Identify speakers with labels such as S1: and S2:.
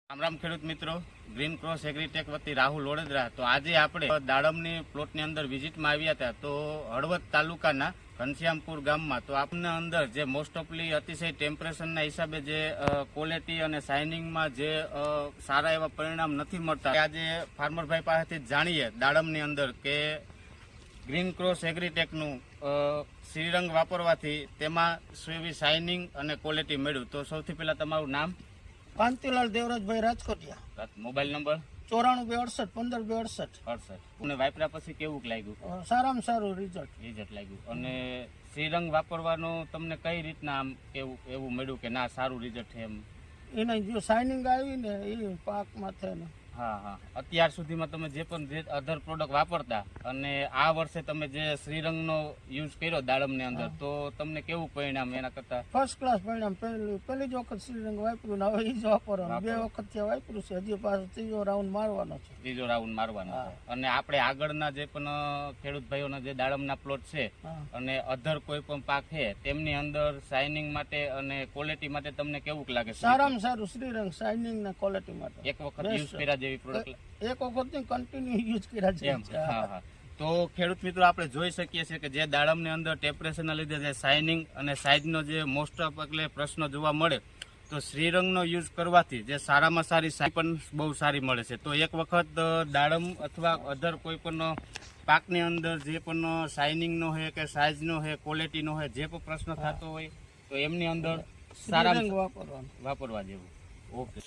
S1: રામ ખેડૂત મિત્રો, green cross agritech વતી રાહુલ ઓડેદરા. તો આજે આપણે દાડમની પ્લોટની અંદર વિઝિટમાં આવ્યા હતા. તો હળવદ તાલુકાના ઘનશ્યામપુર ગામમાં તો આપણને અંદર જે મોસ્ટ ઓફલી અતિશય ટેમ્પરેચરના હિસાબે જે ક્વોલિટી અને શાઇનિંગમાં જે સારા એવા પરિણામ નથી મળતા, આજે ફાર્મરભાઈ પાસેથી જાણીએ દાડમની અંદર કે ગ્રીન ક્રોસ એગ્રીટેકનું શ્રીરંગ વાપરવાથી તેમાં શું એવી શાઇનિંગ અને ક્વોલિટી મળ્યું. તો સૌથી પહેલા તમારું નામ?
S2: કાંતિલાલ દેવરાજભાઈ રાજકોટિયા.
S1: Mobile number?
S2: 94 268 15 268.
S1: અને વાપર્યા પછી કેવું લાગ્યું?
S2: સારામાં સારું રિઝલ્ટ
S1: લાગ્યું. અને શ્રીરંગ વાપરવાનું તમને કઈ રીતના આમ એવું મળ્યું કે ના સારું રિઝલ્ટ છે એમ?
S2: એને જો શાઇનિંગ આવી ને એ પાકમાં થાય ને.
S1: હા. અત્યાર સુધીમાં તમે જે પણ જે અધર પ્રોડક્ટ વાપરતા અને આ વર્ષે તમે જે શ્રીરંગનો યુઝ કર્યો દાડમની અંદર, તો તમને કેવું પરિણામ એના કરતા?
S2: ફર્સ્ટ ક્લાસ પરિણામ. પહેલી જ વખત શ્રીરંગ વાપર્યું ને હવે એ જ વાપરવાનું. 2 વખત ત્યાં વાપર્યું છે, હજી પાછું ત્રીજો રાઉન્ડ મારવાનો છે. અને આપણે આગળના જે પણ ખેડૂત ભાઈઓના જે દાડમના પ્લોટ છે અને અધર કોઈ પણ પાક છે તેમની અંદર શાઇનિંગ માટે અને ક્વોલિટી માટે તમને કેવું લાગે? સારામાં સારું શ્રીરંગ શાઇનિંગ ને ક્વોલિટી માટે.
S1: એક વખત યુઝ કર્યા જેવી પ્રોડક્ટ?
S2: એક વખત કન્ટિન્યુ યુઝ કર્યા છે.
S1: હા. તો ખેડૂત મિત્રો, આપણે જોઈ શકીએ છીએ કે જે દાડમની અંદર ટેમ્પરેચરના લીધે જે શાઇનિંગ અને સાઇઝનો જે મોસ્ટ ઓફ એટલે પ્રશ્ન જોવા મળે, તો શ્રીરંગનો યુઝ કરવાથી જે સારામાં સારી સાઇઝ પણ બહુ સારી મળે છે. તો એક વખત દાડમ અથવા અધર કોઈ પણ પાકની અંદર જે પણ શાઇનિંગનો હોય કે સાઇઝનો હોય, ક્વોલિટીનો હોય, જે પણ પ્રશ્ન થતો હોય તો એમની અંદર સારા
S2: વાપરવા જેવું.
S1: ઓકે.